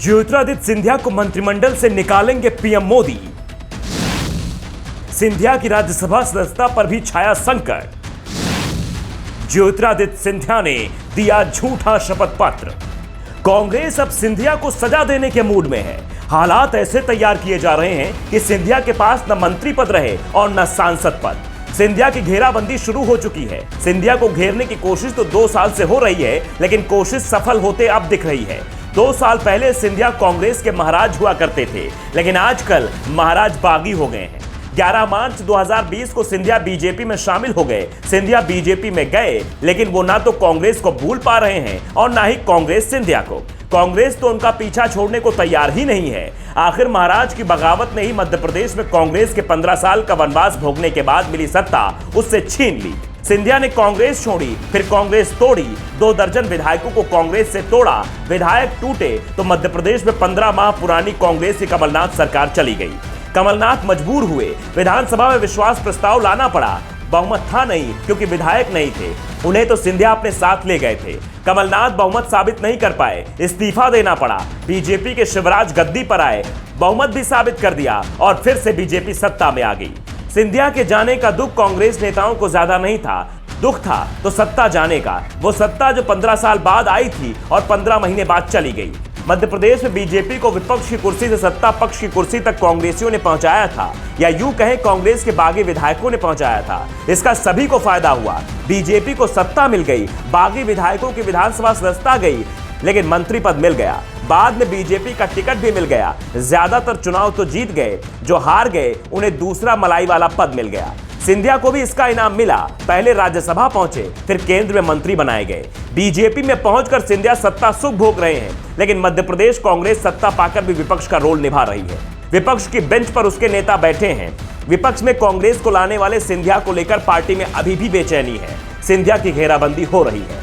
ज्योतिरादित्य सिंधिया को मंत्रिमंडल से निकालेंगे पीएम मोदी। सिंधिया की राज्यसभा सदस्यता पर भी छाया संकट। ज्योतिरादित्य सिंधिया ने दिया झूठा शपथ पत्र। कांग्रेस अब सिंधिया को सजा देने के मूड में है। हालात ऐसे तैयार किए जा रहे हैं कि सिंधिया के पास न मंत्री पद रहे और न सांसद पद। सिंधिया की घेराबंदी शुरू हो चुकी है। सिंधिया को घेरने की कोशिश तो 2 साल से हो रही है, लेकिन कोशिश सफल होते अब दिख रही है। 2 साल पहले सिंधिया कांग्रेस के महाराज हुआ करते थे, लेकिन आजकल महाराज बागी हो गए हैं। 11 मार्च 2020 को सिंधिया बीजेपी में शामिल हो गए। सिंधिया बीजेपी में गए, लेकिन वो ना तो कांग्रेस को भूल पा रहे हैं और ना ही कांग्रेस सिंधिया को। कांग्रेस तो उनका पीछा छोड़ने को तैयार ही नहीं है। आखिर महाराज की बगावत ने ही मध्य प्रदेश में कांग्रेस के 15 साल का वनवास भोगने के बाद मिली सत्ता उससे छीन ली। सिंधिया ने कांग्रेस छोड़ी, फिर कांग्रेस तोड़ी। 2 दर्जन विधायकों को कांग्रेस से तोड़ा। विधायक टूटे तो मध्य प्रदेश में 15 माह पुरानी कांग्रेस की कमलनाथ सरकार चली गई। कमलनाथ मजबूर हुए, विधानसभा में विश्वास प्रस्ताव लाना पड़ा। बहुमत था नहीं, क्योंकि विधायक नहीं थे। उन्हें तो सिंधिया अपने साथ ले गए थे। कमलनाथ बहुमत साबित नहीं कर पाए, इस्तीफा देना पड़ा। बीजेपी के शिवराज गद्दी पर आए, बहुमत भी साबित कर दिया और फिर से बीजेपी सत्ता में आ गई। सिंधिया के जाने का दुख कांग्रेस नेताओं को ज्यादा नहीं था, दुख था तो सत्ता जाने का। वो सत्ता जो 15 साल बाद आई थी और 15 महीने बाद चली गई। मध्य प्रदेश में बीजेपी को विपक्ष की कुर्सी से सत्ता पक्ष की कुर्सी तक कांग्रेसियों ने पहुंचाया था, या यूं कहें कांग्रेस के बागी विधायकों ने पहुंचाया था। इसका सभी को फायदा हुआ। बीजेपी को सत्ता मिल गई, बागी विधायकों की विधानसभा सदस्यता गई, लेकिन मंत्री पद मिल गया। बाद में बीजेपी का टिकट भी मिल गया। ज्यादातर चुनाव तो जीत गए, जो हार गए उन्हें दूसरा मलाई वाला पद मिल गया। सिंधिया को भी इसका इनाम मिला। पहले राज्यसभा पहुंचे, फिर केंद्र में मंत्री बनाए गए। बीजेपी में पहुंचकर सिंधिया सत्ता सुख भोग रहे हैं, लेकिन मध्य प्रदेश कांग्रेस सत्ता पाकर भी विपक्ष का रोल निभा रही है। विपक्ष की बेंच पर उसके नेता बैठे हैं। विपक्ष में कांग्रेस को लाने वाले सिंधिया को लेकर पार्टी में अभी भी बेचैनी है। सिंधिया की घेराबंदी हो रही है।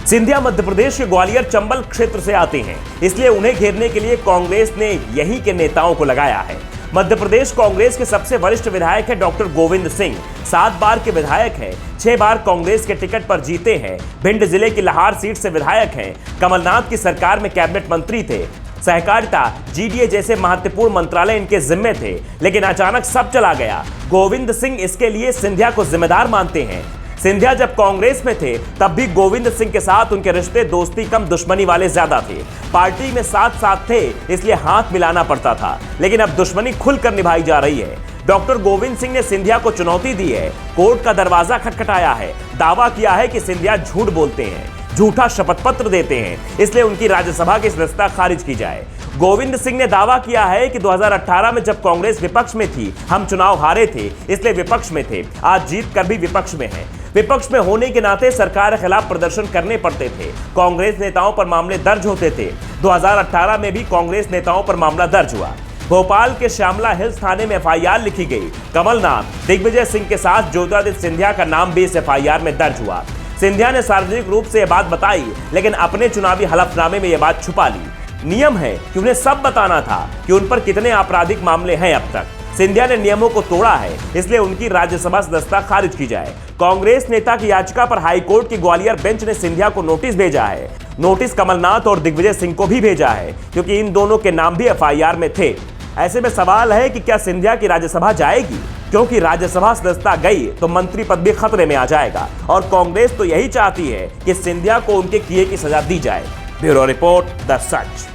सिंधिया मध्य प्रदेश के ग्वालियर चंबल क्षेत्र से आते हैं, इसलिए उन्हें घेरने के लिए कांग्रेस ने यहीं के नेताओं को लगाया है। मध्य प्रदेश कांग्रेस के सबसे वरिष्ठ विधायक है डॉक्टर गोविंद सिंह। 7 बार के विधायक हैं, 6 बार कांग्रेस के टिकट पर जीते हैं। भिंड जिले की लाहार सीट से विधायक हैं। कमलनाथ की सरकार में कैबिनेट मंत्री थे। सहकारिता, जीडीए जैसे महत्वपूर्ण मंत्रालय इनके जिम्मे थे, लेकिन अचानक सब चला गया। गोविंद सिंह इसके लिए सिंधिया को जिम्मेदार मानते हैं। सिंधिया जब कांग्रेस में थे, तब भी गोविंद सिंह के साथ उनके रिश्ते दोस्ती कम दुश्मनी वाले ज्यादा थे। पार्टी में साथ थे, इसलिए हाथ मिलाना पड़ता था, लेकिन अब दुश्मनी खुलकर निभाई जा रही है। डॉक्टर गोविंद सिंह ने सिंधिया को चुनौती दी है, कोर्ट का दरवाजा खटखटाया है, दावा किया है कि सिंधिया झूठ बोलते हैं, झूठा शपथ पत्र देते हैं, इसलिए उनकी राज्यसभा की सदस्यता खारिज की जाए। गोविंद सिंह ने दावा किया है कि 2018 में जब कांग्रेस विपक्ष में थी, हम चुनाव हारे थे, इसलिए विपक्ष में थे। आज जीत कर भी विपक्ष में है। विपक्ष में होने के नाते सरकार के खिलाफ प्रदर्शन करने पड़ते थे। कांग्रेस नेताओं पर मामले दर्ज होते थे। 2018 में भी कांग्रेस नेताओं पर मामला दर्ज हुआ। भोपाल के श्यामला हिल्स थाने में एफआईआर लिखी गई। कमलनाथ, दिग्विजय सिंह के साथ ज्योतिरादित्य सिंधिया का नाम भी इस एफआईआर में दर्ज हुआ। सिंधिया ने सार्वजनिक रूप से यह बात बताई, लेकिन अपने चुनावी हलफनामे में यह बात छुपा ली। नियम है कि उन्हें सब बताना था कि उन पर कितने आपराधिक मामले हैं अब तक। सिंधिया ने नियमों को तोड़ा है, इसलिए उनकी राज्यसभा सदस्यता खारिज की जाए। कांग्रेस नेता की याचिका पर हाईकोर्ट की ग्वालियर बेंच ने सिंधिया को नोटिस भेजा है। नोटिस कमलनाथ और दिग्विजय सिंह को भी भेजा है, क्योंकि इन दोनों के नाम भी एफआईआर में थे। ऐसे में सवाल है कि क्या सिंधिया की राज्यसभा जाएगी, क्योंकि राज्यसभा सदस्यता गई तो मंत्री पद भी खतरे में आ जाएगा, और कांग्रेस तो यही चाहती है कि सिंधिया को उनके किए की सजा दी जाए। Bureau report, the such.